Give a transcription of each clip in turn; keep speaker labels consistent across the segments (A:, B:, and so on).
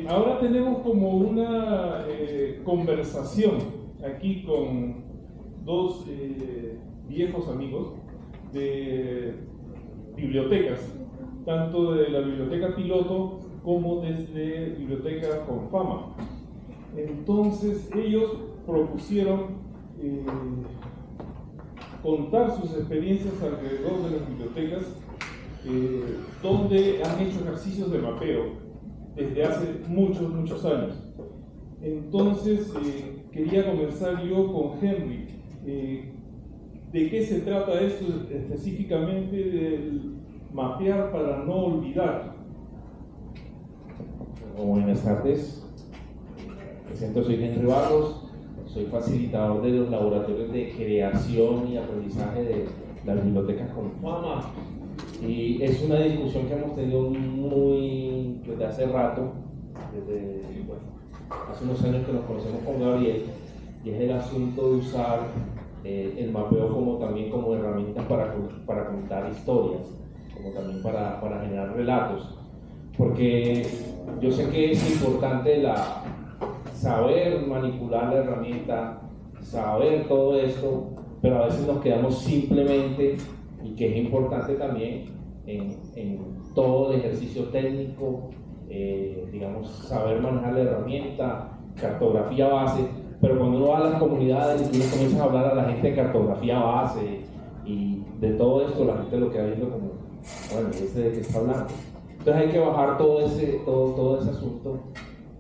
A: Ahora tenemos como una conversación aquí con dos viejos amigos de bibliotecas, tanto de la biblioteca piloto como desde Biblioteca con Fama. Entonces ellos propusieron contar sus experiencias alrededor de las bibliotecas, donde han hecho ejercicios de mapeo desde hace muchos años. Entonces quería comenzar yo con Henry. ¿De qué se trata esto específicamente del mapear para no olvidar?
B: Buenas tardes, me presento, soy Henry Barros, soy facilitador de los laboratorios de creación y aprendizaje de las bibliotecas con Fama, y es una discusión que hemos tenido desde hace rato, desde hace unos años que nos conocemos con Gabriel, y es el asunto de usar el mapeo también como herramienta para contar historias, como también para generar relatos, porque yo sé que es importante saber manipular la herramienta, saber todo esto, pero a veces nos quedamos simplemente, y que es importante también en todo el ejercicio técnico, digamos, saber manejar la herramienta, cartografía base, pero cuando uno va a las comunidades y uno comienza a hablar a la gente de cartografía base y de todo esto, la gente lo queda viendo como, bueno, ¿de qué está hablando? Entonces hay que bajar todo ese asunto,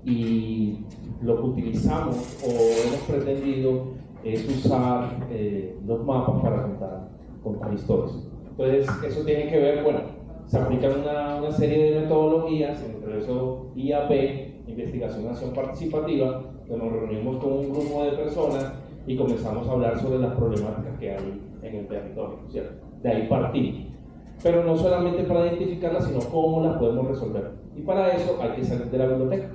B: y lo que utilizamos o hemos pretendido es usar los mapas para contar historias. Entonces eso tiene que ver, bueno, se aplican una serie de metodologías, entre eso IAP, Investigación Acción Participativa, que nos reunimos con un grupo de personas y comenzamos a hablar sobre las problemáticas que hay en el territorio, ¿cierto? De ahí partimos. Pero no solamente para identificarlas, sino cómo las podemos resolver. Y para eso hay que salir de la biblioteca.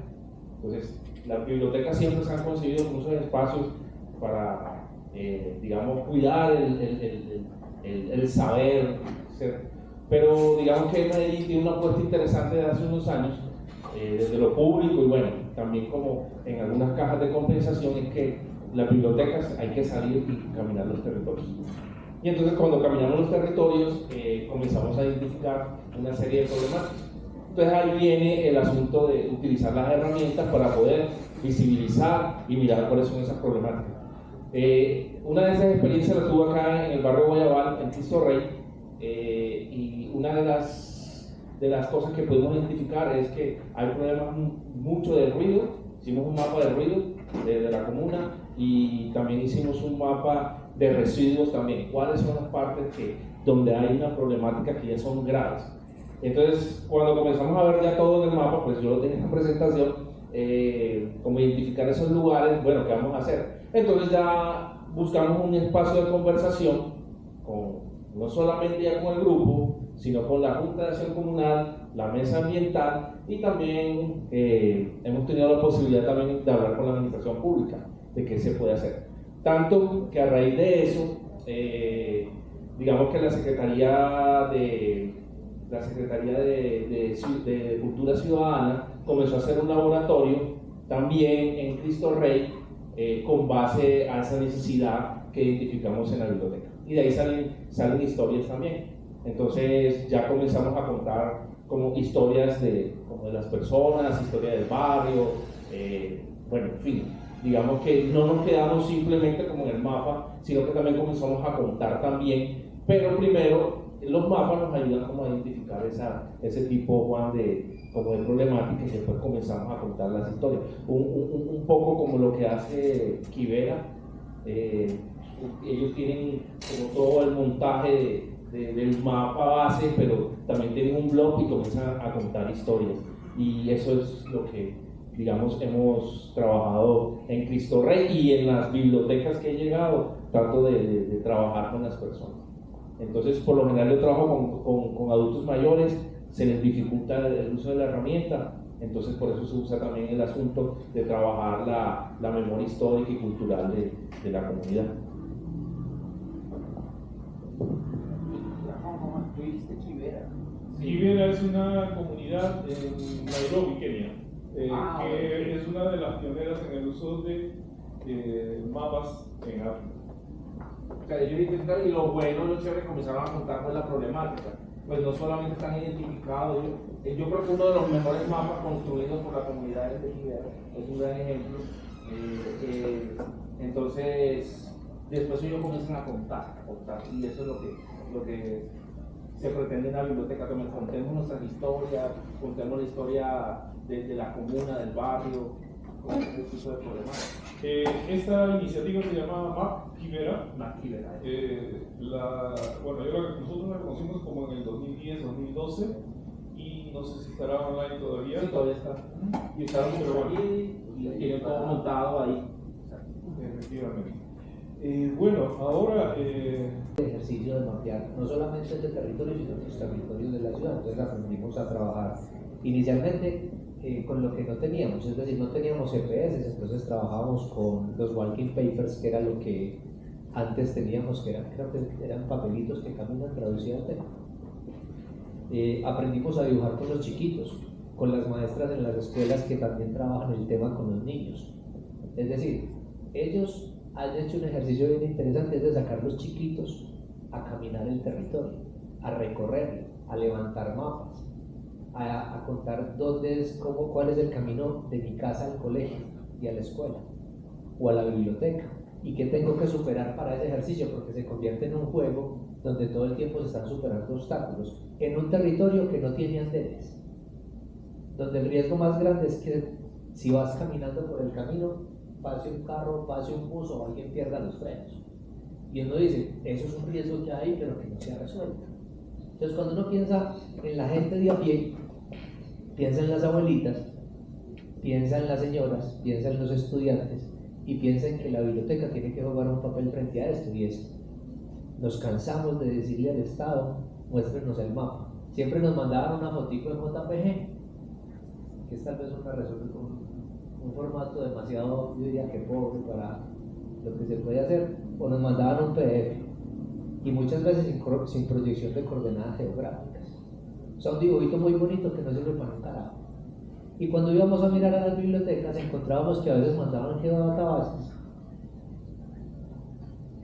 B: Entonces, las bibliotecas siempre se han concebido como esos espacios para, digamos, cuidar el saber, ¿cierto? Pero digamos que Medellín tiene una apuesta interesante de hace unos años, desde lo público y bueno, también como en algunas cajas de compensación, es que las bibliotecas hay que salir y caminar los territorios. Y entonces cuando caminamos los territorios comenzamos a identificar una serie de problemáticas. Entonces ahí viene el asunto de utilizar las herramientas para poder visibilizar y mirar cuáles son esas problemáticas. Una de esas experiencias la tuve acá en el barrio Guayabal, en Cristo Rey, y una de las cosas que pudimos identificar es que hay problemas mucho de ruido. Hicimos un mapa de ruido de la comuna, y también hicimos un mapa de residuos también. ¿Cuáles son las partes donde hay una problemática que ya son graves? Entonces, cuando comenzamos a ver ya todo en el mapa, pues yo tenía una presentación, como identificar esos lugares, bueno, ¿qué vamos a hacer? Entonces ya buscamos un espacio de conversación, no solamente ya con el grupo, sino con la Junta de Acción Comunal, la Mesa Ambiental, y también hemos tenido la posibilidad también de hablar con la Administración Pública, de qué se puede hacer. Tanto que a raíz de eso, digamos que la Secretaría de Cultura Ciudadana comenzó a hacer un laboratorio también en Cristo Rey, con base a esa necesidad que identificamos en la biblioteca, y de ahí salen historias también. Entonces ya comenzamos a contar como historias como de las personas, historia del barrio, bueno, en fin, digamos que no nos quedamos simplemente como en el mapa, sino que también comenzamos a contar también, pero primero los mapas nos ayudan como a identificar ese tipo, Juan, de problemáticas, y después comenzamos a contar las historias. Un poco como lo que hace Quivera, ellos tienen como todo el montaje del mapa base, pero también tienen un blog y comienzan a contar historias. Y eso es lo que, digamos, hemos trabajado en Cristo Rey y en las bibliotecas que he llegado, trato de trabajar con las personas. Entonces, por lo general yo trabajo con adultos mayores, se les dificulta el uso de la herramienta, entonces por eso se usa también el asunto de trabajar la memoria histórica y cultural de la comunidad.
C: ¿Tú dijiste Quivera?
A: Kibera es una comunidad en Nairobi, Kenia, que es una de las pioneras en el uso de mapas en África.
B: O sea, ellos intentan, y lo bueno, lo chévere, comenzaron a contar con la problemática. Pues no solamente están identificados, yo creo que uno de los mejores mapas construidos por la comunidad de Kibera es un gran ejemplo. Entonces, después ellos comienzan a contar, y eso es lo que se pretende en la biblioteca, que contemos nuestras historias, contemos la historia de la comuna, del barrio, con este tipo de problemas.
A: Esta iniciativa se llama Map Kibera. Bueno, nosotros la conocimos como en el 2010, 2012, y no sé si estará online todavía.
B: Sí, todavía está. Y está aquí y tiene todo montado ahí.
A: Efectivamente. Bueno, ahora
C: el ejercicio de mapear no solamente este territorio, sino los territorios de la ciudad. Entonces aprendimos a trabajar inicialmente con lo que no teníamos, es decir, no teníamos GPS, entonces trabajábamos con los walking papers, que era lo que antes teníamos, que creo que eran papelitos que caminan traducidos. Aprendimos a dibujar con los chiquitos, con las maestras en las escuelas que también trabajan el tema con los niños. Es decir, ellos han hecho un ejercicio bien interesante, es de sacar los chiquitos a caminar el territorio, a recorrerlo, a levantar mapas, a contar cuál es el camino de mi casa al colegio y a la escuela o a la biblioteca, y qué tengo que superar para ese ejercicio, porque se convierte en un juego donde todo el tiempo se están superando obstáculos en un territorio que no tiene andenes, donde el riesgo más grande es que si vas caminando por el camino pase un carro, pase un bus o alguien pierda los frenos, y uno dice, eso es un riesgo que hay pero que no se ha resuelto. Entonces cuando uno piensa en la gente de a pie, piensa en las abuelitas, piensa en las señoras, piensa en los estudiantes, y piensa en que la biblioteca tiene que jugar un papel frente a esto, y es, nos cansamos de decirle al Estado, muéstrenos el mapa. Siempre nos mandaban una fotico en JPG, que es tal vez un formato demasiado, yo diría que pobre para lo que se puede hacer, o nos mandaban un PDF, y muchas veces sin proyección de coordenadas geográficas. O sea, un dibujito muy bonito que no sirve para un carajo. Y cuando íbamos a mirar a las bibliotecas encontrábamos que a veces mandaban geodatabases,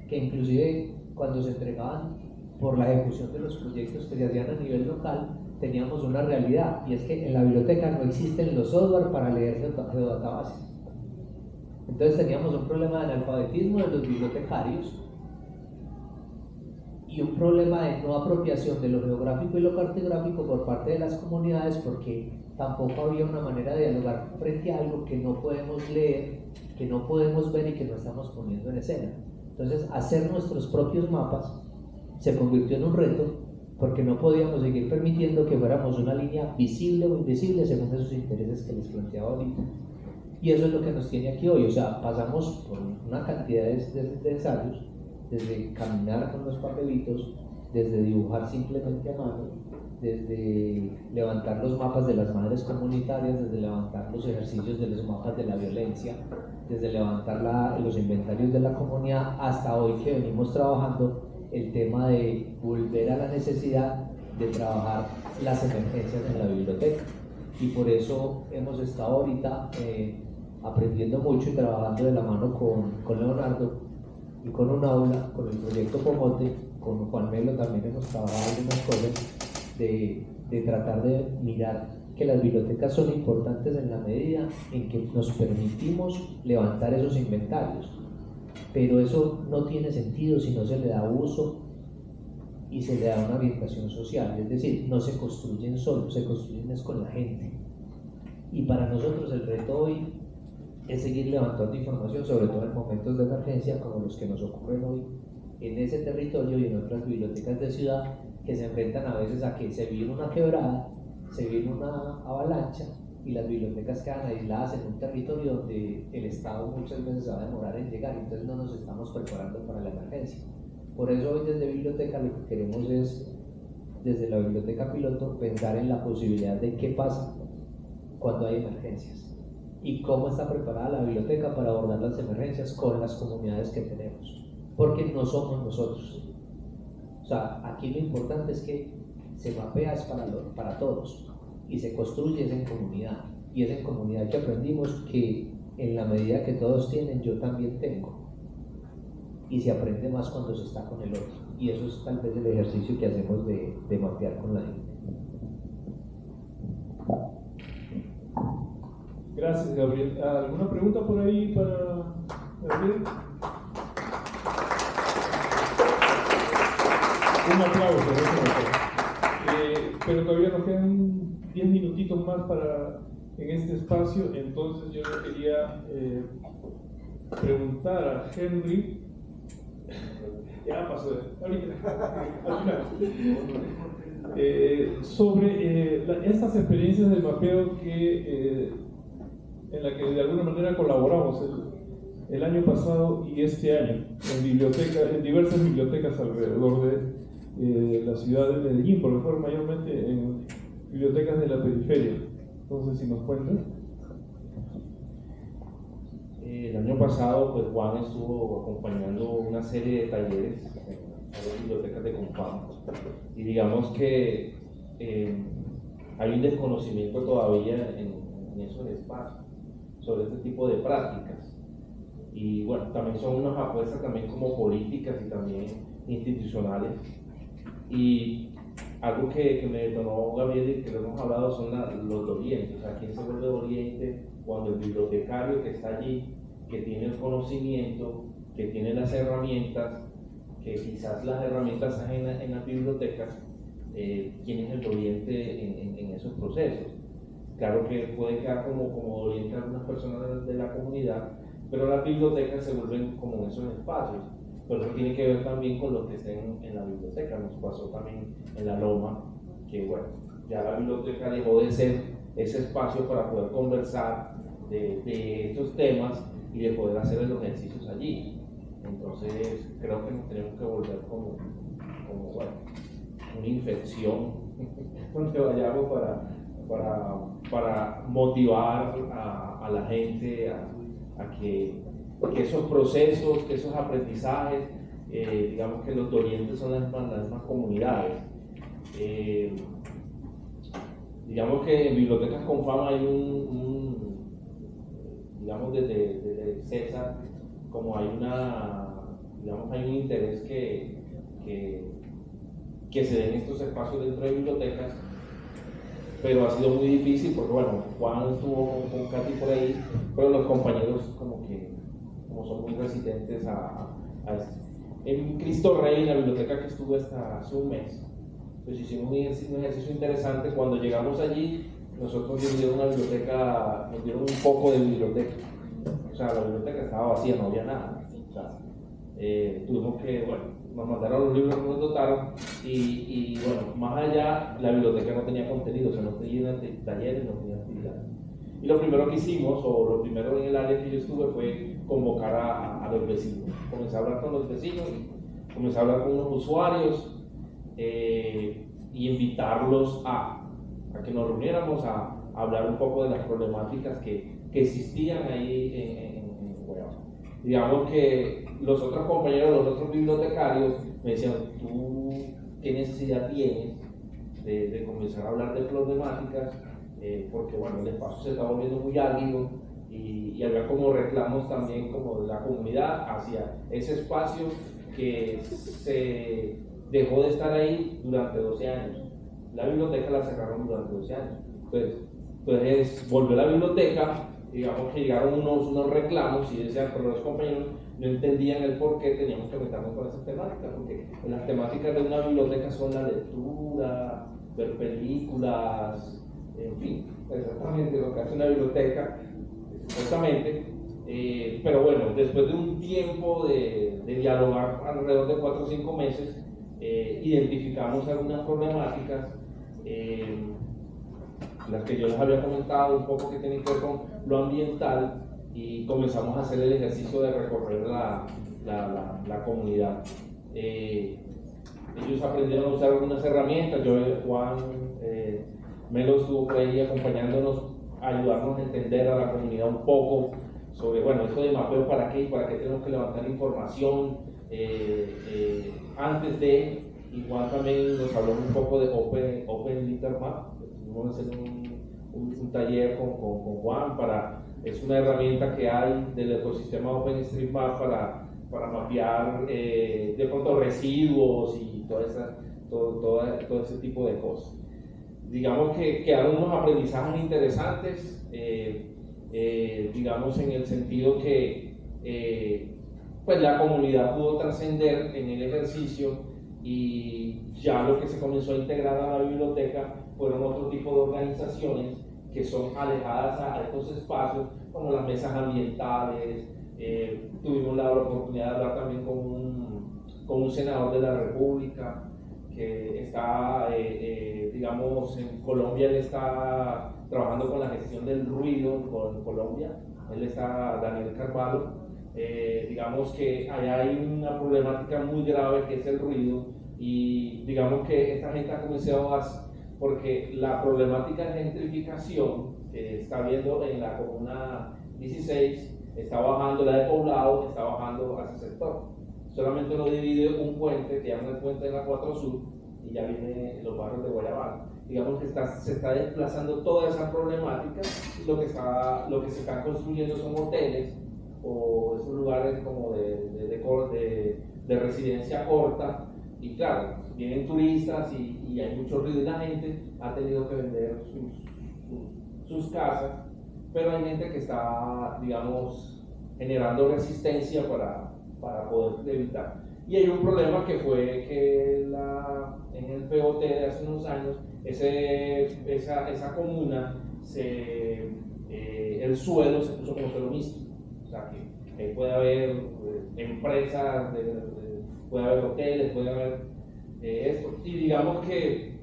C: que inclusive cuando se entregaban por la ejecución de los proyectos que se hacían a nivel local, teníamos una realidad, y es que en la biblioteca no existen los software para leer geodatabases. Entonces teníamos un problema de analfabetismo de los bibliotecarios y un problema de no apropiación de lo geográfico y lo cartográfico por parte de las comunidades, porque tampoco había una manera de dialogar frente a algo que no podemos leer, que no podemos ver y que no estamos poniendo en escena. Entonces, hacer nuestros propios mapas se convirtió en un reto, porque no podíamos seguir permitiendo que fuéramos una línea visible o invisible según esos intereses que les planteaba ahorita. Y eso es lo que nos tiene aquí hoy. O sea, pasamos por una cantidad de ensayos, desde caminar con los papelitos, desde dibujar simplemente a mano, desde levantar los mapas de las madres comunitarias, desde levantar los ejercicios de los mapas de la violencia, desde levantar los inventarios de la comunidad, hasta hoy que venimos trabajando el tema de volver a la necesidad de trabajar las emergencias en la biblioteca. Y por eso hemos estado ahorita aprendiendo mucho y trabajando de la mano con Leonardo y con un aula, con el proyecto Pomote, con Juan Melo también hemos trabajado algunas cosas de tratar de mirar que las bibliotecas son importantes en la medida en que nos permitimos levantar esos inventarios, pero eso no tiene sentido si no se le da uso y se le da una orientación social. Es decir, no se construyen solos, se construyen es con la gente. Y para nosotros el reto hoy es seguir levantando información, sobre todo en momentos de emergencia como los que nos ocurren hoy en ese territorio y en otras bibliotecas de ciudad, que se enfrentan a veces a que se viene una quebrada, se viene una avalancha y las bibliotecas quedan aisladas en un territorio donde el Estado muchas veces se va a demorar en llegar, entonces no nos estamos preparando para la emergencia. Por eso hoy desde Biblioteca lo que queremos es, desde la Biblioteca Piloto, pensar en la posibilidad de qué pasa cuando hay emergencias y cómo está preparada la biblioteca para abordar las emergencias con las comunidades que tenemos, porque no somos nosotros. O sea, aquí lo importante es que se mapea es para todos y se construye es en comunidad, y es en comunidad que aprendimos que en la medida que todos tienen, yo también tengo, y se aprende más cuando se está con el otro, y eso es tal vez el ejercicio que hacemos de mapear con la gente.
A: Gracias, Gabriel. ¿Alguna pregunta por ahí para Gabriel? Un aplauso, pero todavía nos quedan 10 minutitos más en este espacio, entonces yo quería preguntar a Henry, ya pasó, ahorita, al final, sobre estas experiencias del mapeo en la que de alguna manera colaboramos el año pasado y este año en diversas bibliotecas alrededor de la ciudad de Medellín, porque fueron mayormente en bibliotecas de la periferia. Entonces, si nos cuentas.
B: El año pasado, pues Juan estuvo acompañando una serie de talleres en las bibliotecas de Confama, y digamos que hay un desconocimiento todavía en esos espacios sobre este tipo de prácticas, y bueno, también son unas apuestas también como políticas y también institucionales. Y algo que me detonó Gabriel y que lo hemos hablado son los dolientes. O sea, ¿quién se vuelve doliente cuando el bibliotecario que está allí, que tiene el conocimiento, que tiene las herramientas, que quizás las herramientas están en las bibliotecas, quién es el doliente en esos procesos? Claro que puede quedar como doliente a algunas personas de la comunidad, pero las bibliotecas se vuelven como en esos espacios. Pero eso tiene que ver también con los que estén en la biblioteca. Nos pasó también en la Loma, que bueno, ya la biblioteca dejó de ser ese espacio para poder conversar de estos temas y de poder hacer los ejercicios allí. Entonces creo que nos tenemos que volver como bueno, una infección donde vayamos para motivar a la gente a que esos procesos, que esos aprendizajes, digamos que los dolientes son las mismas comunidades. Digamos que en Bibliotecas Confama hay digamos desde César, como hay un interés que se den estos espacios dentro de bibliotecas, pero ha sido muy difícil porque bueno, Juan estuvo con Katy por ahí, pero los compañeros como son muy resistentes a esto. En Cristo Rey, en la biblioteca que estuve hasta hace un mes, pues hicimos un ejercicio interesante. Cuando llegamos allí, nosotros nos dieron un poco de biblioteca. O sea, la biblioteca estaba vacía, no había nada. O sea, tuvimos que, bueno, nos mandaron los libros que nos dotaron y bueno, más allá, la biblioteca no tenía contenido, o sea, no tenía talleres, no tenía actividades. Y lo primero que hicimos, o lo primero en el área que yo estuve, fue convocar a los vecinos. Comencé a hablar con los vecinos, comencé a hablar con unos usuarios y invitarlos a que nos reuniéramos a hablar un poco de las problemáticas que existían ahí en Guayaba. Digamos que los otros compañeros, los otros bibliotecarios me decían, ¿tú qué necesidad tienes de comenzar a hablar de problemáticas? Porque bueno, el espacio se está volviendo muy árido y había como reclamos también como de la comunidad hacia ese espacio que se dejó de estar ahí durante 12 años. La biblioteca la cerraron durante 12 años. Entonces volvió la biblioteca, digamos que llegaron unos reclamos y decían, pero los compañeros no entendían el por qué teníamos que meternos con esas temáticas, porque las temáticas de una biblioteca son la lectura, ver películas, en fin, exactamente lo que hace una biblioteca, supuestamente. Pero bueno, después de un tiempo de dialogar alrededor de 4 o 5 meses, identificamos algunas problemáticas, las que yo les había comentado un poco que tienen que ver con lo ambiental, y comenzamos a hacer el ejercicio de recorrer la comunidad. Ellos aprendieron a usar algunas herramientas. Juan Melo estuvo por ahí acompañándonos, a ayudarnos a entender a la comunidad un poco sobre, bueno, esto de mapeo para qué y para qué tenemos que levantar información antes de, Juan también nos habló un poco de OpenLiterMap. Vamos a hacer un taller con Juan es una herramienta que hay del ecosistema OpenStreetMap para mapear de pronto residuos y todo ese tipo de cosas. Digamos que quedaron unos aprendizajes interesantes, digamos en el sentido que pues la comunidad pudo trascender en el ejercicio y ya lo que se comenzó a integrar a la biblioteca fueron otro tipo de organizaciones que son alejadas a estos espacios, como las mesas ambientales. Tuvimos la oportunidad de hablar también con un senador de la República que está, digamos, en Colombia. Él está trabajando con la gestión del ruido en Colombia. Él está, Daniel Carvalho. Digamos que allá hay una problemática muy grave que es el ruido, y digamos que esta gente ha comenzado porque la problemática de gentrificación que está viendo en la comuna 16 está bajando, la de poblado está bajando hacia ese sector. Solamente lo divide un puente que llama el puente de la 4 Sur y ya viene los barrios de Guayabal. Digamos que se está desplazando toda esa problemática, y lo que se está construyendo son hoteles o esos lugares como de residencia corta, y claro, vienen turistas y hay mucho ruido y la gente ha tenido que vender sus casas, pero hay gente que está, digamos, generando resistencia para poder evitar. Y hay un problema que fue que en el POT de hace unos años, esa comuna, el suelo se puso como suelo mixto. O sea, que puede haber empresas, puede haber hoteles, puede haber esto. Y digamos que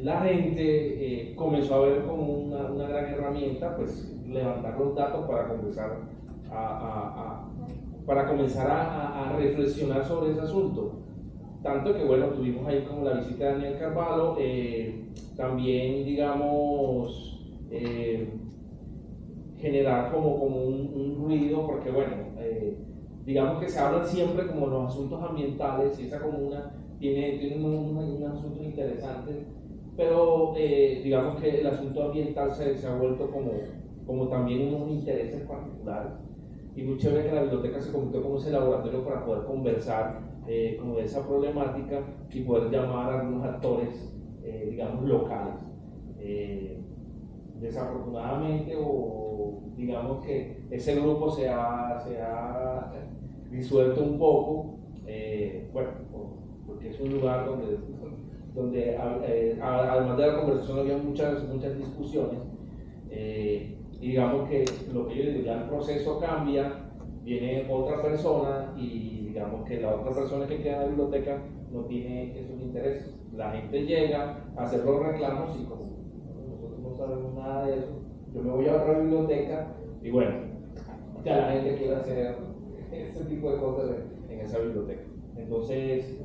B: la gente comenzó a ver como una gran herramienta, pues levantar los datos para comenzar a reflexionar sobre ese asunto. Tanto que, bueno, tuvimos ahí como la visita de Daniel Carvalho, también, digamos, generar como un ruido, porque, bueno, digamos que se hablan siempre como los asuntos ambientales, y esa comuna tiene un asunto interesante, pero digamos que el asunto ambiental se ha vuelto como también unos intereses particulares, y muy chévere que la biblioteca se convirtió como ese laboratorio para poder conversar como de esa problemática y poder llamar a algunos actores, digamos, locales. Desafortunadamente, o digamos que ese grupo se ha disuelto un poco, bueno, porque es un lugar donde además de la conversación había muchas discusiones, y digamos que lo que yo digo, ya el proceso cambia, viene otra persona y digamos que la otra persona que queda en la biblioteca no tiene esos intereses. La gente llega a hacer los reclamos y como nosotros no sabemos nada de eso, yo me voy a otra biblioteca y bueno, ya la gente quiere hacer ese tipo de cosas en esa biblioteca. Entonces,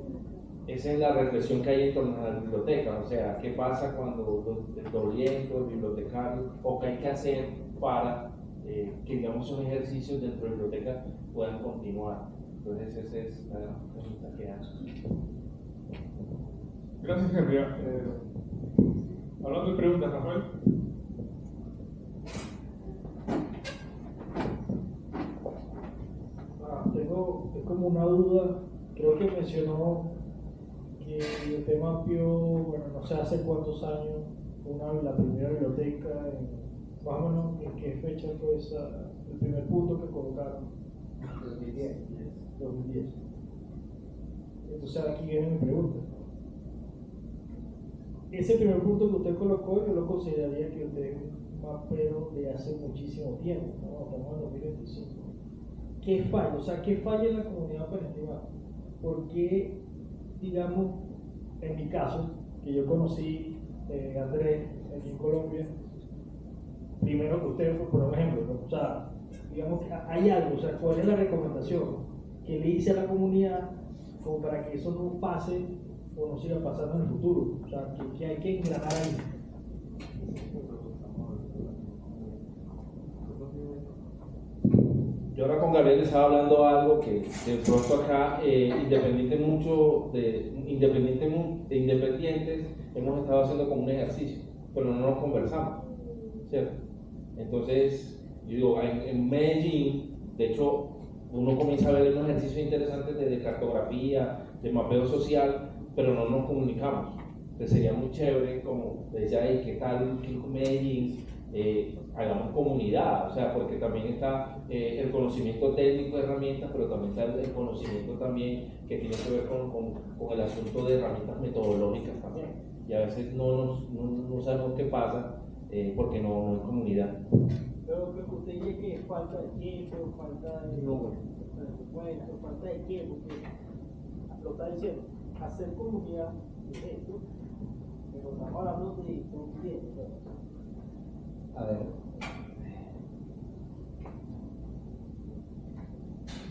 B: esa es la reflexión que hay en torno a la biblioteca, o sea, ¿qué pasa cuando el doliente, el bibliotecario, o qué hay que hacer para que, digamos, esos ejercicios dentro de la biblioteca puedan continuar? Entonces, esa es la pregunta que hago.
A: Gracias, Henry. Hablando de preguntas, Rafael.
D: Tengo como una duda. Creo que mencionó que usted mapeó, bueno, no sé hace cuántos años, la primera biblioteca, más o menos en qué fecha fue el primer punto que colocaron. 2010. Entonces aquí viene mi pregunta. Ese primer punto que usted colocó, yo lo consideraría que usted es un mapero de hace muchísimo tiempo, ¿no? Estamos en 2025. ¿Qué falla? O sea, ¿qué falla en la comunidad operativa? Porque, digamos, en mi caso, que yo conocí a Andrés aquí en Colombia, primero que usted fue por un ejemplo, ¿no? O sea, digamos que hay algo, o sea, ¿cuál es la recomendación que le hice a la comunidad como para que eso no pase o no siga pasando en el futuro? O sea, que hay que engranar ahí.
B: yo ahora con Gabriel estaba hablando algo que de pronto acá, independientes, hemos estado haciendo como un ejercicio, pero no nos conversamos, ¿cierto? Entonces, yo digo, en Medellín, de hecho, uno comienza a ver unos ejercicios interesantes de cartografía, de mapeo social, pero no nos comunicamos. Entonces sería muy chévere, como decía ahí, ¿qué tal Medellín? Hagamos comunidad, o sea, porque también está el conocimiento técnico de herramientas, pero también está el conocimiento también que tiene que ver con el asunto de herramientas metodológicas también. Y a veces no sabemos qué pasa porque no hay comunidad.
D: Pero que usted llegue, falta de tiempo, falta de presupuesto, falta de tiempo, porque lo está diciendo, hacer comunidad es esto, pero estamos hablando de un tiempo.
C: A ver,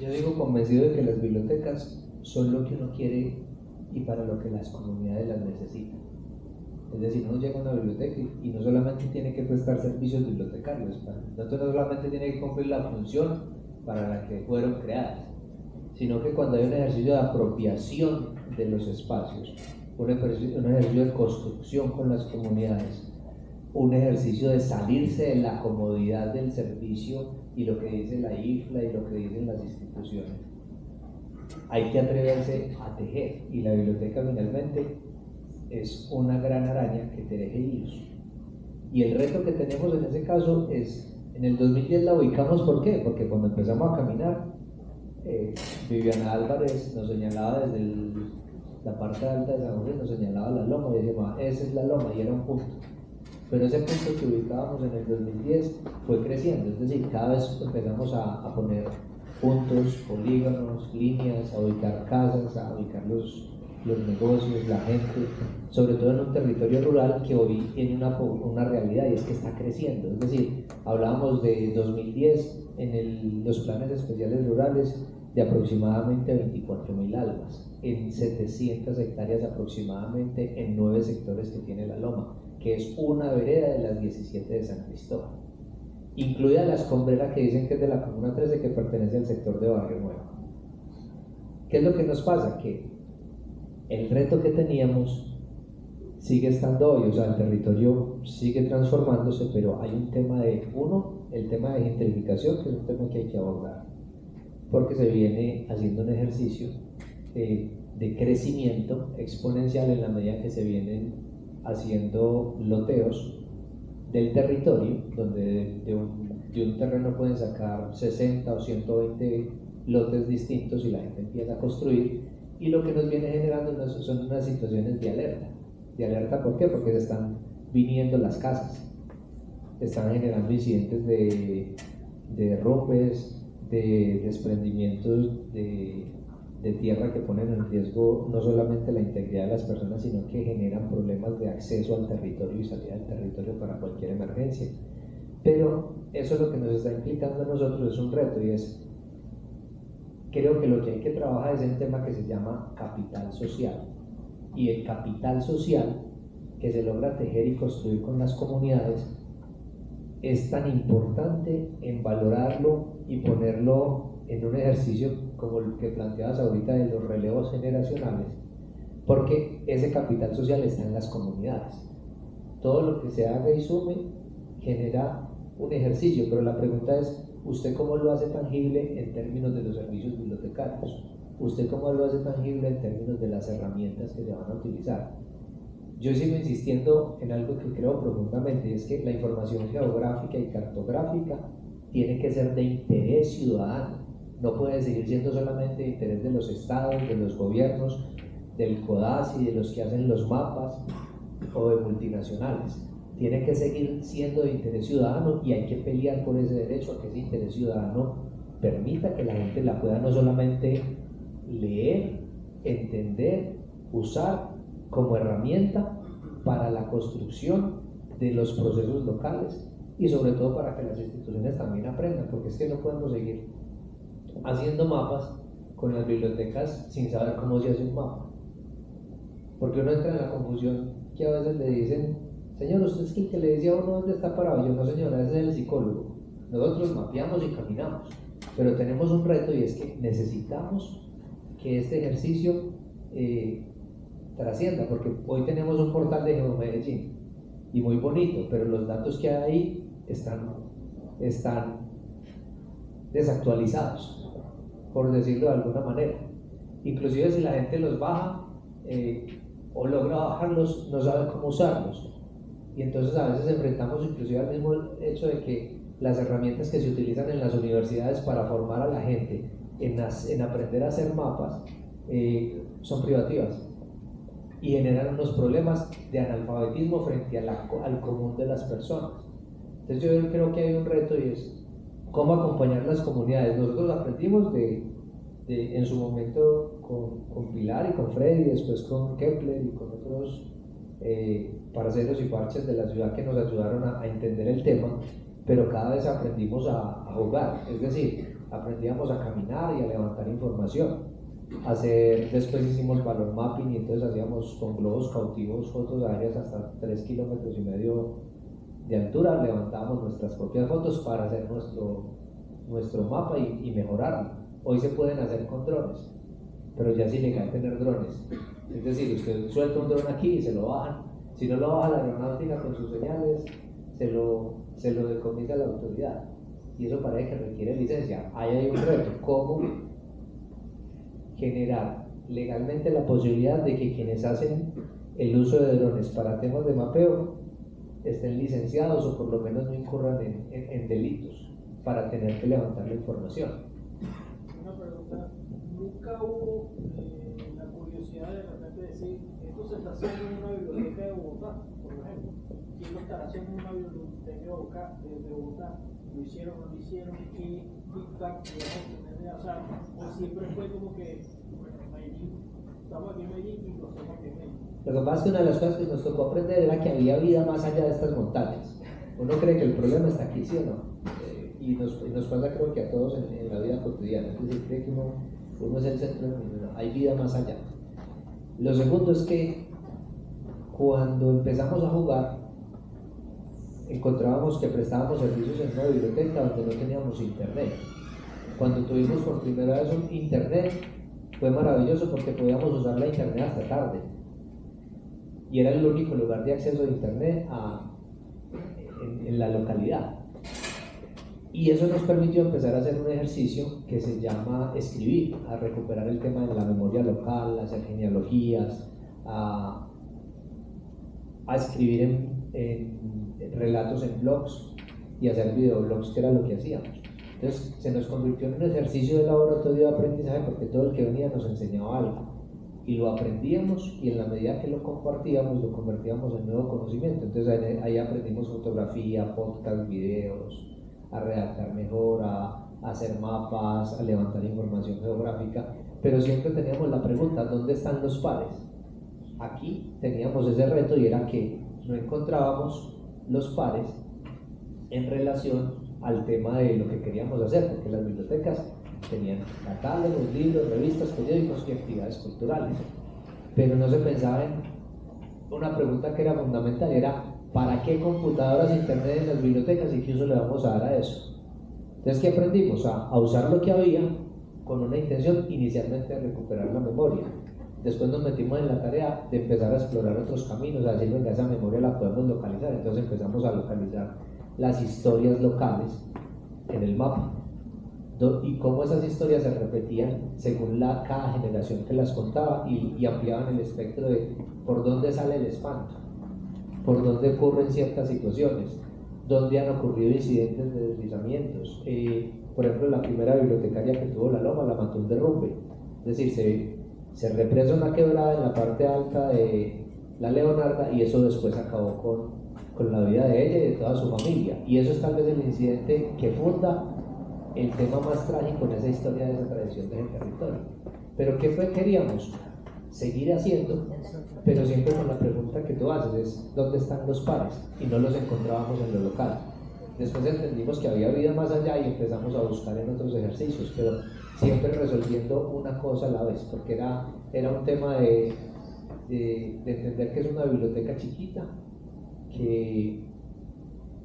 C: yo digo convencido de que las bibliotecas son lo que uno quiere y para lo que las comunidades las necesitan. Es decir, uno llega a una biblioteca y no solamente tiene que prestar servicios bibliotecarios, no solamente tiene que cumplir la función para la que fueron creadas, sino que cuando hay un ejercicio de apropiación de los espacios, un ejercicio de construcción con las comunidades, un ejercicio de salirse de la comodidad del servicio y lo que dice la IFLA y lo que dicen las instituciones, hay que atreverse a tejer, y la biblioteca finalmente es una gran araña que teje hilos. Y el reto que tenemos en ese caso es, en el 2010 la ubicamos, ¿por qué? Porque cuando empezamos a caminar, Viviana Álvarez nos señalaba desde la parte alta de San José, nos señalaba la loma y decíamos, esa es la loma, y era un punto. Pero ese punto que ubicábamos en el 2010 fue creciendo, es decir, cada vez empezamos a poner puntos, polígonos, líneas, a ubicar casas, a ubicar los negocios, la gente, sobre todo en un territorio rural que hoy tiene una realidad, y es que está creciendo. Es decir, hablábamos de 2010 en los planes especiales rurales de aproximadamente 24.000 almas, en 700 hectáreas aproximadamente en 9 sectores que tiene la Loma, que es una vereda de las 17 de San Cristóbal, incluida la Escombrera, que dicen que es de la Comuna 13, que pertenece al sector de Barrio Nuevo. ¿Qué es lo que nos pasa? Que el reto que teníamos sigue estando hoy, o sea, el territorio sigue transformándose, pero hay un tema el tema de gentrificación, que es un tema que hay que abordar, porque se viene haciendo un ejercicio de crecimiento exponencial en la medida que se vienen haciendo loteos del territorio, donde de un terreno pueden sacar 60 o 120 lotes distintos y la gente empieza a construir. Y lo que nos viene generando son unas situaciones de alerta. ¿De alerta por qué? Porque se están viniendo las casas, están generando incidentes de derrumbes, de desprendimientos de tierra que ponen en riesgo no solamente la integridad de las personas, sino que generan problemas de acceso al territorio y salida del territorio para cualquier emergencia. Pero eso es lo que nos está implicando a nosotros, es un reto, y creo que lo que hay que trabajar es el tema que se llama capital social. Y el capital social que se logra tejer y construir con las comunidades es tan importante en valorarlo y ponerlo en un ejercicio como el que planteabas ahorita de los relevos generacionales, porque ese capital social está en las comunidades. Todo lo que se haga y sume genera un ejercicio, pero la pregunta es, ¿usted cómo lo hace tangible en términos de los servicios bibliotecarios? ¿Usted cómo lo hace tangible en términos de las herramientas que se van a utilizar? Yo sigo insistiendo en algo que creo profundamente, y es que la información geográfica y cartográfica tiene que ser de interés ciudadano. No puede seguir siendo solamente de interés de los estados, de los gobiernos, del CODAS y de los que hacen los mapas o de multinacionales. Tiene que seguir siendo de interés ciudadano, y hay que pelear por ese derecho a que ese interés ciudadano permita que la gente la pueda no solamente leer, entender, usar como herramienta para la construcción de los procesos locales, y sobre todo para que las instituciones también aprendan, porque es que no podemos seguir haciendo mapas con las bibliotecas sin saber cómo se hace un mapa, porque uno entra en la confusión que a veces le dicen: señor, usted es que le decía a uno dónde está parado. Yo: no, señora, ese es el psicólogo. Nosotros mapeamos y caminamos. pero tenemos un reto y es que necesitamos que este ejercicio trascienda, porque hoy tenemos un portal de GeoMedellín y muy bonito, pero los datos que hay ahí están desactualizados, por decirlo de alguna manera. Inclusive si la gente los baja o logra bajarlos, no sabe cómo usarlos. Y entonces a veces enfrentamos inclusive al mismo hecho de que las herramientas que se utilizan en las universidades para formar a la gente en aprender a hacer mapas son privativas y generan unos problemas de analfabetismo frente al común de las personas. Entonces yo creo que hay un reto y es cómo acompañar las comunidades. Nosotros aprendimos en su momento con Pilar y con Freddy, después con Kepler y con otros parceros y parches de la ciudad que nos ayudaron a entender el tema, pero cada vez aprendimos a jugar, es decir, aprendíamos a caminar y a levantar información, después hicimos valor mapping y entonces hacíamos con globos cautivos fotos aéreas hasta 3,5 kilómetros de altura, levantábamos nuestras propias fotos para hacer nuestro mapa y mejorarlo. Hoy se pueden hacer con drones, pero ya es ilegal tener drones. Es decir, usted suelta un dron aquí y se lo bajan. Si no lo baja la aeronáutica con sus señales, se lo decomisa la autoridad. Y eso parece que requiere licencia. Ahí hay un reto. ¿Cómo generar legalmente la posibilidad de que quienes hacen el uso de drones para temas de mapeo estén licenciados o por lo menos no incurran en delitos para tener que levantar la información?
D: Una pregunta, ¿nunca hubo la curiosidad de repente decir, esto se está haciendo en una biblioteca de Bogotá, por ejemplo? ¿Quién lo estará haciendo en una biblioteca de Bogotá? ¿Lo hicieron o no lo hicieron? ¿Qué feedback podemos tener? O sea, o siempre fue como que, bueno, Medellín, estamos aquí en Medellín y lo hacemos aquí en Medellín.
C: Lo que pasa es que una de las cosas que nos tocó aprender era que había vida más allá de estas montañas. Uno cree que el problema está aquí, ¿sí o no? Y nos pasa, creo que a todos en la vida cotidiana. Es decir, cree que uno es el centro del mundo. No, hay vida más allá. Lo segundo es que cuando empezamos a jugar, encontrábamos que prestábamos servicios en una biblioteca donde no teníamos internet. Cuando tuvimos por primera vez un internet, fue maravilloso porque podíamos usar la internet hasta tarde. Y era el único lugar de acceso a internet en la localidad. Y eso nos permitió empezar a hacer un ejercicio que se llama escribir, a recuperar el tema de la memoria local, a hacer genealogías, a escribir en relatos en blogs y hacer videoblogs, que era lo que hacíamos. Entonces se nos convirtió en un ejercicio de laboratorio de aprendizaje porque todo el que venía nos enseñaba algo y lo aprendíamos y en la medida que lo compartíamos lo convertíamos en nuevo conocimiento. Entonces ahí aprendimos fotografía, podcast, videos, a redactar mejor, a hacer mapas, a levantar información geográfica, pero siempre teníamos la pregunta, ¿dónde están los pares? Aquí teníamos ese reto y era que no encontrábamos los pares en relación al tema de lo que queríamos hacer, porque las bibliotecas tenían catálogos, libros, revistas, periódicos y actividades culturales, pero no se pensaba en una pregunta que era fundamental, era ¿para qué computadoras, internet en las bibliotecas y qué uso le vamos a dar a eso? Entonces, ¿qué aprendimos? A usar lo que había con una intención inicialmente de recuperar la memoria. Después nos metimos en la tarea de empezar a explorar otros caminos, a decir, venga, esa memoria la podemos localizar. Entonces empezamos a localizar las historias locales en el mapa y cómo esas historias se repetían según cada generación que las contaba y ampliaban el espectro de por dónde sale el espanto, por dónde ocurren ciertas situaciones, dónde han ocurrido incidentes de deslizamientos. Por ejemplo, la primera bibliotecaria que tuvo la Loma la mató un derrumbe, es decir, se represa una quebrada en la parte alta de la Leonarda y eso después acabó con la vida de ella y de toda su familia. Y eso es tal vez el incidente que funda el tema más trágico en esa historia de esa tradición del territorio. Pero ¿qué queríamos? Seguir haciendo, pero siempre con la pregunta que tú haces es ¿dónde están los pares? Y no los encontrábamos en lo local. Después entendimos que había vida más allá y empezamos a buscar en otros ejercicios, pero siempre resolviendo una cosa a la vez, porque era un tema de entender que es una biblioteca chiquita, que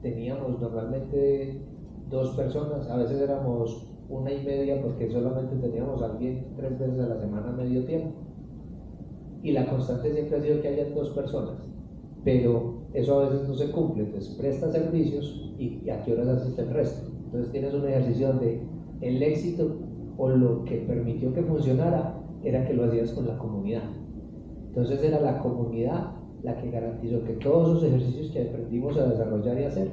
C: teníamos normalmente 2 personas, a veces éramos 1:30 porque solamente teníamos a alguien 3 veces a la semana medio tiempo. Y la constante siempre ha sido que haya 2 personas, pero eso a veces no se cumple, entonces presta servicios y a qué horas asiste el resto. Entonces tienes un ejercicio donde el éxito o lo que permitió que funcionara era que lo hacías con la comunidad. Entonces era la comunidad la que garantizó que todos esos ejercicios que aprendimos a desarrollar y hacer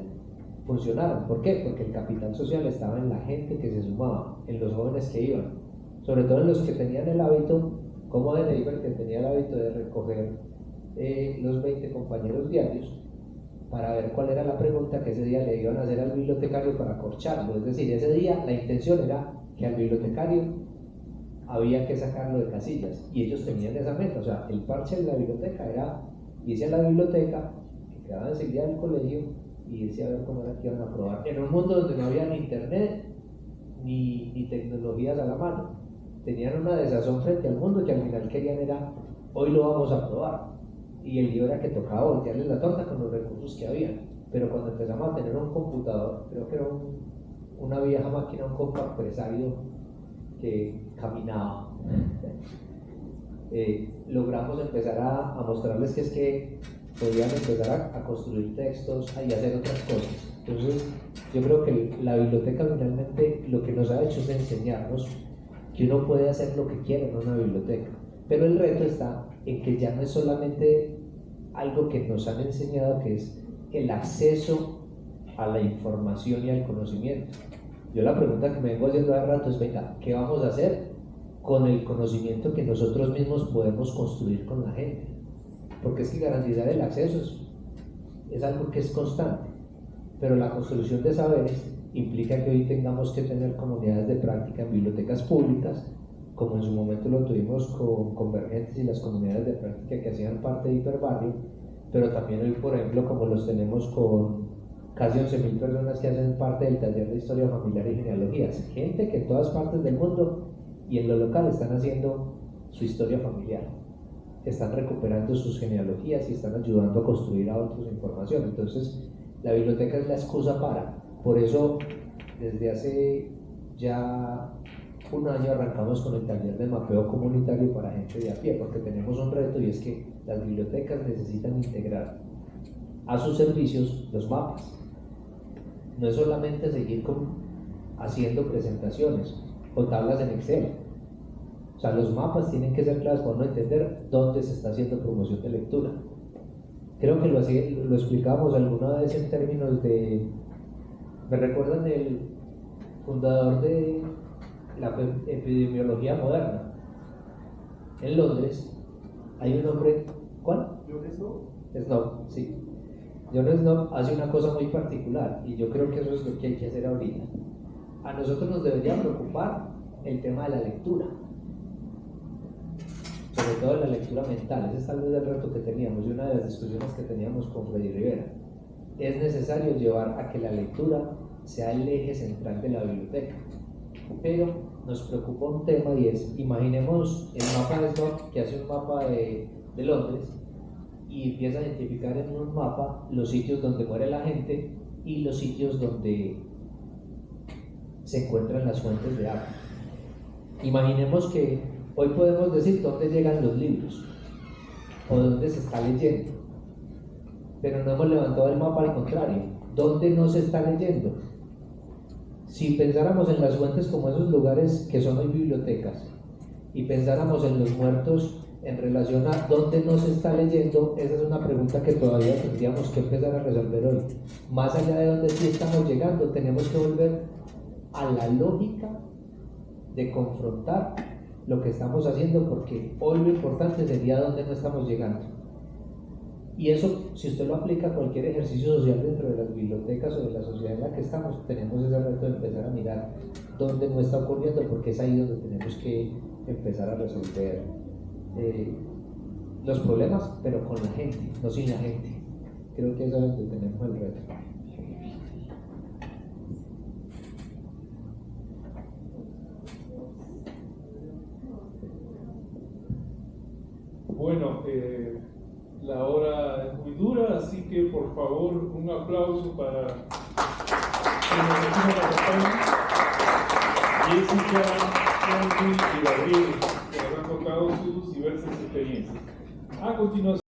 C: funcionaron. ¿Por qué? Porque el capital social estaba en la gente que se sumaba, en los jóvenes que iban, sobre todo en los que tenían el hábito, como de Neighbor, que tenía el hábito de recoger los 20 compañeros diarios para ver cuál era la pregunta que ese día le iban a hacer al bibliotecario para acorcharlo. Es decir, ese día la intención era que al bibliotecario había que sacarlo de casillas y ellos tenían esa meta. O sea, el parche de la biblioteca era irse a la biblioteca, que quedaba enseguida del colegio, y irse a ver cómo era que iban a probar. En un mundo donde no había ni internet ni tecnologías a la mano, tenían una desazón frente al mundo que al final querían era, hoy lo vamos a probar. Y el lío era que tocaba voltearles la torta con los recursos que había. Pero cuando empezamos a tener un computador, creo que era una vieja máquina, un compactpresario que caminaba, logramos empezar a mostrarles que es que podían empezar a construir textos y hacer otras cosas. Entonces yo creo que la biblioteca finalmente lo que nos ha hecho es enseñarnos que uno puede hacer lo que quiera en una biblioteca, pero el reto está en que ya no es solamente algo que nos han enseñado, que es el acceso a la información y al conocimiento. Yo la pregunta que me vengo haciendo hace rato es, venga, ¿qué vamos a hacer con el conocimiento que nosotros mismos podemos construir con la gente? Porque es que garantizar el acceso es algo que es constante, pero la construcción de saberes implica que hoy tengamos que tener comunidades de práctica en bibliotecas públicas, como en su momento lo tuvimos con Convergentes y las comunidades de práctica que hacían parte de Hiperbarrio, pero también hoy, por ejemplo, como los tenemos con casi 11.000 personas que hacen parte del taller de historia familiar y genealogías, gente que en todas partes del mundo y en lo local están haciendo su historia familiar, están recuperando sus genealogías y están ayudando a construir a otros información. Entonces la biblioteca es la excusa para, por eso desde hace ya un año arrancamos con el taller de mapeo comunitario para gente de a pie, porque tenemos un reto y es que las bibliotecas necesitan integrar a sus servicios los mapas. No es solamente seguir haciendo presentaciones o tablas en Excel. O sea, los mapas tienen que ser claves para no entender dónde se está haciendo promoción de lectura. Creo que lo explicábamos alguna vez en términos de... ¿Me recuerdan el fundador de la epidemiología moderna? En Londres hay un hombre... ¿Cuál?
E: John Snow.
C: Snow, sí. John Snow hace una cosa muy particular y yo creo que eso es lo que hay que hacer ahorita. A nosotros nos debería preocupar el tema de la lectura, sobre todo la lectura mental. Ese es tal vez el reto que teníamos y una de las discusiones que teníamos con Freddy Rivera. Es necesario llevar a que la lectura sea el eje central de la biblioteca, pero nos preocupa un tema y es, imaginemos el mapa de Snow, que hace un mapa de Londres y empieza a identificar en un mapa los sitios donde muere la gente y los sitios donde se encuentran las fuentes de agua. Imaginemos que hoy podemos decir dónde llegan los libros o dónde se está leyendo, pero no hemos levantado el mapa, al contrario, dónde no se está leyendo. Si pensáramos en las fuentes como esos lugares que son hoy bibliotecas y pensáramos en los muertos en relación a dónde no se está leyendo, esa es una pregunta que todavía tendríamos que empezar a resolver hoy. Más allá de dónde sí estamos llegando, tenemos que volver a la lógica de confrontar lo que estamos haciendo, porque hoy lo importante sería dónde no estamos llegando. Y eso, si usted lo aplica a cualquier ejercicio social dentro de las bibliotecas o de la sociedad en la que estamos, tenemos ese reto de empezar a mirar dónde no está ocurriendo, porque es ahí donde tenemos que empezar a resolver los problemas, pero con la gente, no sin la gente. Creo que es ahí donde tenemos el reto.
A: Bueno, la hora es muy dura, así que por favor un aplauso para quienes nos acompañan. Jessica, Henry y Gabriel, que nos han contado sus diversas experiencias. A continuación,